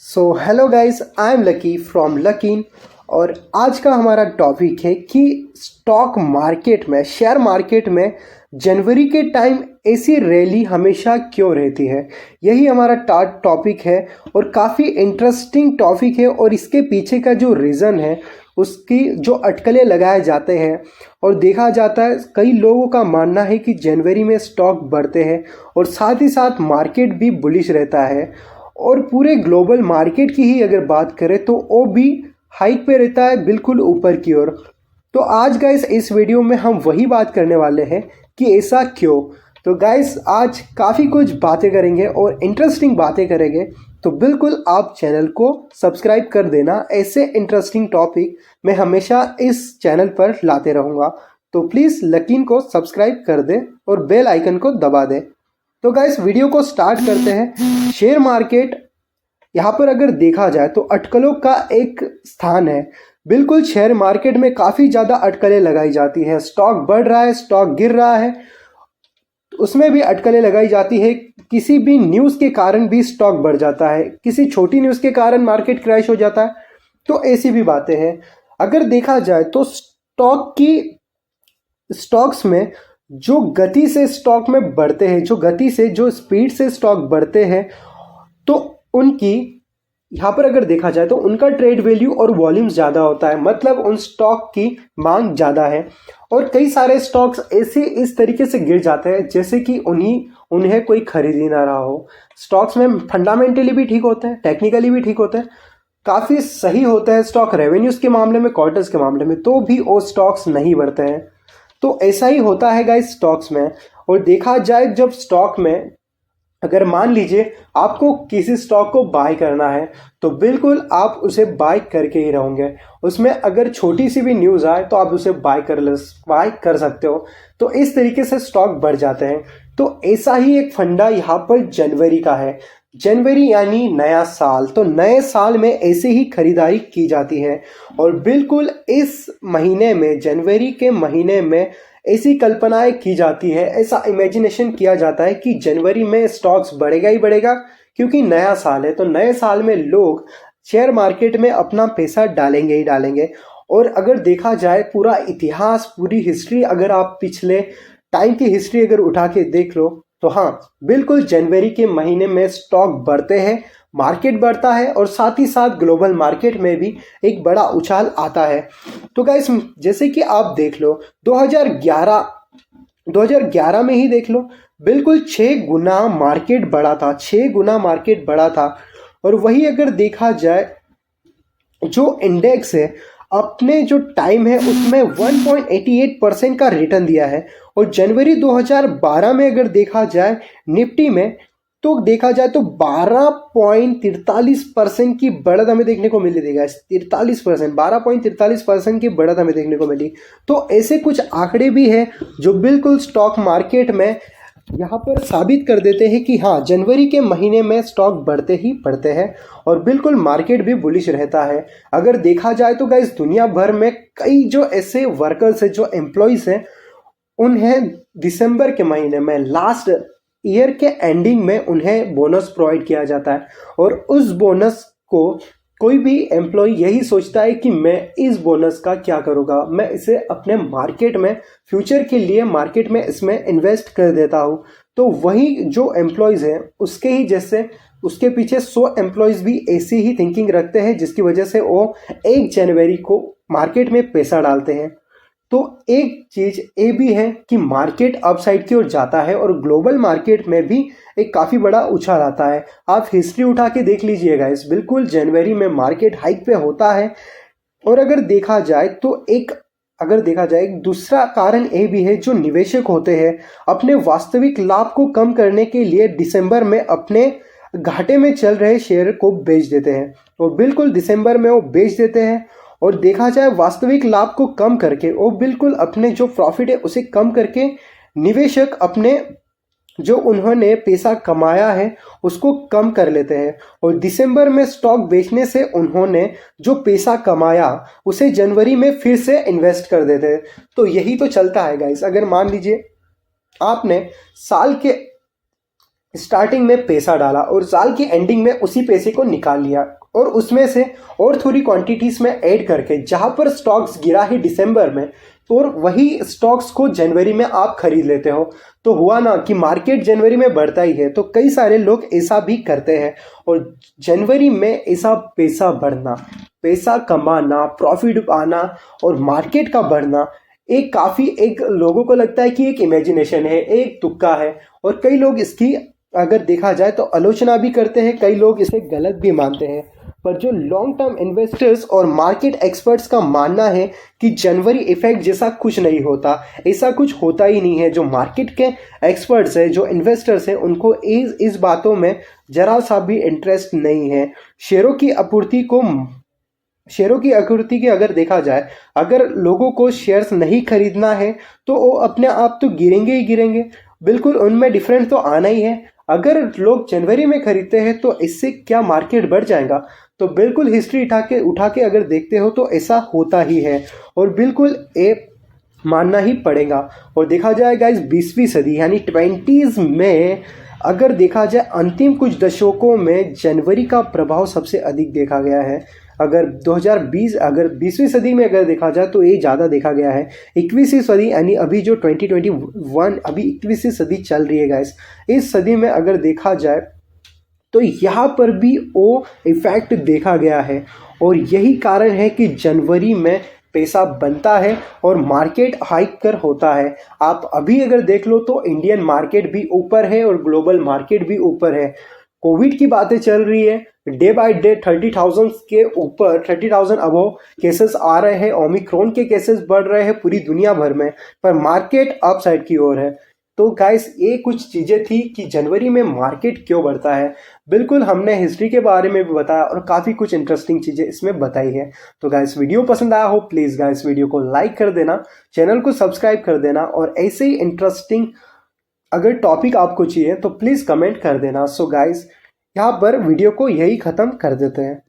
So hello guys, I am Lucky from लकीन। और आज का हमारा टॉपिक है कि स्टॉक मार्केट में, शेयर मार्केट में जनवरी के टाइम ऐसी रैली हमेशा क्यों रहती है। यही हमारा टॉपिक है और काफ़ी इंटरेस्टिंग टॉपिक है। और इसके पीछे का जो रीज़न है, उसकी जो अटकलें लगाए जाते हैं और देखा जाता है, कई लोगों का मानना है कि जनवरी में स्टॉक बढ़ते हैं और साथ ही साथ मार्केट भी बुलिश रहता है। और पूरे ग्लोबल मार्केट की ही अगर बात करें तो वो भी हाइक पे रहता है, बिल्कुल ऊपर की ओर। तो आज गाइस इस वीडियो में हम वही बात करने वाले हैं कि ऐसा क्यों। तो गाइस आज काफ़ी कुछ बातें करेंगे और इंटरेस्टिंग बातें करेंगे, तो बिल्कुल आप चैनल को सब्सक्राइब कर देना। ऐसे इंटरेस्टिंग टॉपिक मैं हमेशा इस चैनल पर लाते रहूँगा, तो प्लीज़ लकीन को सब्सक्राइब कर दे और बेल आइकन को दबा दे। तो गाइस वीडियो को स्टार्ट करते हैं। शेयर मार्केट यहाँ पर अगर देखा जाए तो अटकलों का एक स्थान है। बिल्कुल शेयर मार्केट में काफ़ी ज़्यादा अटकलें लगाई जाती है। स्टॉक बढ़ रहा है, स्टॉक गिर रहा है, उसमें भी अटकलें लगाई जाती है। किसी भी न्यूज़ के कारण भी स्टॉक बढ़ जाता है, किसी छोटी न्यूज़ के कारण मार्केट क्रैश हो जाता है। तो ऐसी भी बातें हैं। अगर देखा जाए तो स्टॉक्स में जो गति से स्टॉक में बढ़ते हैं, जो गति से, जो स्पीड से स्टॉक बढ़ते हैं, तो उनकी यहाँ पर अगर देखा जाए तो उनका ट्रेड वैल्यू और वॉल्यूम ज़्यादा होता है, मतलब उन स्टॉक की मांग ज़्यादा है। और कई सारे स्टॉक्स ऐसे इस तरीके से गिर जाते हैं जैसे कि उन्हें कोई खरीद ही ना रहा हो। स्टॉक्स में फंडामेंटली भी ठीक होते हैं, टेक्निकली भी ठीक होते हैं, काफ़ी सही होता है स्टॉक रेवेन्यूज़ के मामले में, क्वार्टर्स के मामले में, तो भी वो स्टॉक्स नहीं बढ़ते हैं। तो ऐसा ही होता है गाइस स्टॉक्स में। और देखा जाए जब स्टॉक में, अगर मान लीजिए आपको किसी स्टॉक को बाय करना है, तो बिल्कुल आप उसे बाय करके ही रहोगे। उसमें अगर छोटी सी भी न्यूज़ आए तो आप उसे बाय कर सकते हो। तो इस तरीके से स्टॉक बढ़ जाते हैं। तो ऐसा ही एक फंडा यहाँ पर जनवरी का है। जनवरी यानी नया साल, तो नए साल में ऐसे ही खरीदारी की जाती है। और बिल्कुल इस महीने में, जनवरी के महीने में ऐसी कल्पनाएं की जाती है, ऐसा इमेजिनेशन किया जाता है कि जनवरी में स्टॉक्स बढ़ेगा ही बढ़ेगा, क्योंकि नया साल है। तो नए साल में लोग शेयर मार्केट में अपना पैसा डालेंगे ही डालेंगे। और अगर देखा जाए पूरा इतिहास, पूरी हिस्ट्री, अगर आप पिछले टाइम की हिस्ट्री अगर उठा के देख लो, तो हाँ, बिल्कुल जनवरी के महीने में स्टॉक बढ़ते हैं, मार्केट बढ़ता है और साथ ही साथ ग्लोबल मार्केट में भी एक बड़ा उछाल आता है। तो गाइस जैसे कि आप देख लो 2011 में ही देख लो, बिल्कुल 6 गुना मार्केट बढ़ा था, 6 गुना मार्केट बढ़ा था। और वही अगर देखा जाए जो इंडेक्स है, अपने जो टाइम है उसमें 1.88% का रिटर्न दिया है। और जनवरी 2012 में अगर देखा जाए निफ्टी में, तो देखा जाए तो 12.43% की बढ़त हमें देखने को मिली। देगा 43%, 12.43% की बढ़त हमें देखने को मिली। तो ऐसे कुछ आंकड़े भी हैं जो बिल्कुल स्टॉक मार्केट में यहाँ पर साबित कर देते हैं कि हाँ, जनवरी के महीने में स्टॉक बढ़ते ही बढ़ते हैं और बिल्कुल मार्केट भी बुलिश रहता है। अगर देखा जाए तो गाइस दुनिया भर में कई जो ऐसे वर्कर्स हैं, जो एम्प्लॉयज़ हैं, उन्हें दिसंबर के महीने में, लास्ट ईयर के एंडिंग में उन्हें बोनस प्रोवाइड किया जाता है। और उस बोनस को कोई भी एम्प्लॉय यही सोचता है कि मैं इस बोनस का क्या करूँगा, मैं इसे अपने मार्केट में, फ्यूचर के लिए मार्केट में इसमें इन्वेस्ट कर देता हूँ। तो वही जो एम्प्लॉयज़ हैं, उसके ही जैसे उसके पीछे 100 एम्प्लॉयज़ भी ऐसी ही थिंकिंग रखते हैं, जिसकी वजह से वो 1 जनवरी को मार्केट में पैसा डालते हैं। तो एक चीज़ ये भी है कि मार्केट अपसाइड की ओर जाता है और ग्लोबल मार्केट में भी एक काफ़ी बड़ा उछाल आता है। आप हिस्ट्री उठा के देख लीजिएगा, इस बिल्कुल जनवरी में मार्केट हाइक पे होता है। और अगर देखा जाए तो एक दूसरा कारण ये भी है, जो निवेशक होते हैं अपने वास्तविक लाभ को कम करने के लिए दिसंबर में अपने घाटे में चल रहे शेयर को बेच देते हैं। तो बिल्कुल दिसंबर में वो बेच देते हैं। और देखा जाए वास्तविक लाभ को कम करके, वो बिल्कुल अपने जो प्रॉफिट है उसे कम करके, निवेशक अपने जो उन्होंने पैसा कमाया है उसको कम कर लेते हैं। और दिसंबर में स्टॉक बेचने से उन्होंने जो पैसा कमाया उसे जनवरी में फिर से इन्वेस्ट कर देते हैं। तो यही तो चलता है गाइस। अगर मान लीजिए आपने साल के स्टार्टिंग में पैसा डाला और साल की एंडिंग में उसी पैसे को निकाल लिया और उसमें से और थोड़ी क्वांटिटीज में ऐड करके जहां पर स्टॉक्स गिरा है दिसंबर में और वही स्टॉक्स को जनवरी में आप खरीद लेते हो, तो हुआ ना कि मार्केट जनवरी में बढ़ता ही है। तो कई सारे लोग ऐसा भी करते हैं और जनवरी में ऐसा पैसा बढ़ना, पैसा कमाना, प्रॉफिट पाना और मार्केट का बढ़ना एक काफ़ी, एक लोगों को लगता है कि एक इमेजिनेशन है, एक तुक्का है और कई लोग इसकी अगर देखा जाए तो आलोचना भी करते हैं, कई लोग इसे गलत भी मानते हैं। पर जो लॉन्ग टर्म इन्वेस्टर्स और मार्केट एक्सपर्ट्स का मानना है कि जनवरी इफेक्ट जैसा कुछ नहीं होता, ऐसा कुछ होता ही नहीं है। जो मार्केट के एक्सपर्ट्स हैं, जो इन्वेस्टर्स हैं, उनको इस बातों में जरा सा भी इंटरेस्ट नहीं है। शेयरों की आकृति की अगर देखा जाए, अगर लोगों को शेयर्स नहीं खरीदना है तो वो अपने आप तो गिरेंगे ही गिरेंगे, बिल्कुल उनमें डिफरेंट तो आना ही है। अगर लोग जनवरी में खरीदते हैं तो इससे क्या मार्केट बढ़ जाएगा? तो बिल्कुल हिस्ट्री उठा के अगर देखते हो तो ऐसा होता ही है और बिल्कुल ये मानना ही पड़ेगा। और देखा जाए गाइस, 20वीं सदी यानी 20s में अगर देखा जाए अंतिम कुछ दशकों में जनवरी का प्रभाव सबसे अधिक देखा गया है। अगर 2020 अगर 20वीं सदी में अगर देखा जाए तो ये ज़्यादा देखा गया है। 21वीं सदी यानी अभी जो 2021 अभी 21वीं सदी चल रही है गाइस, इस सदी में अगर देखा जाए तो यहाँ पर भी वो इफेक्ट देखा गया है और यही कारण है कि जनवरी में पैसा बनता है और मार्केट हाइक कर होता है। आप अभी अगर देख लो तो इंडियन मार्केट भी ऊपर है और ग्लोबल मार्केट भी ऊपर है। कोविड की बातें चल रही है, डे बाय डे 30,000 के ऊपर, 30,000 अबव केसेस आ रहे हैं, ओमिक्रॉन के केसेस बढ़ रहे हैं पूरी दुनिया भर में, पर मार्केट अप साइड की ओर है। तो गाइस, ये कुछ चीज़ें थी कि जनवरी में मार्केट क्यों बढ़ता है। बिल्कुल हमने हिस्ट्री के बारे में भी बताया और काफ़ी कुछ इंटरेस्टिंग चीज़ें इसमें बताई है। तो गाइस, वीडियो पसंद आया हो प्लीज़ गाइस वीडियो को लाइक कर देना, चैनल को सब्सक्राइब कर देना और ऐसे ही इंटरेस्टिंग अगर टॉपिक आपको चाहिए तो प्लीज़ कमेंट कर देना। सो गाइस, यहाँ पर वीडियो को यही ख़त्म कर देते हैं।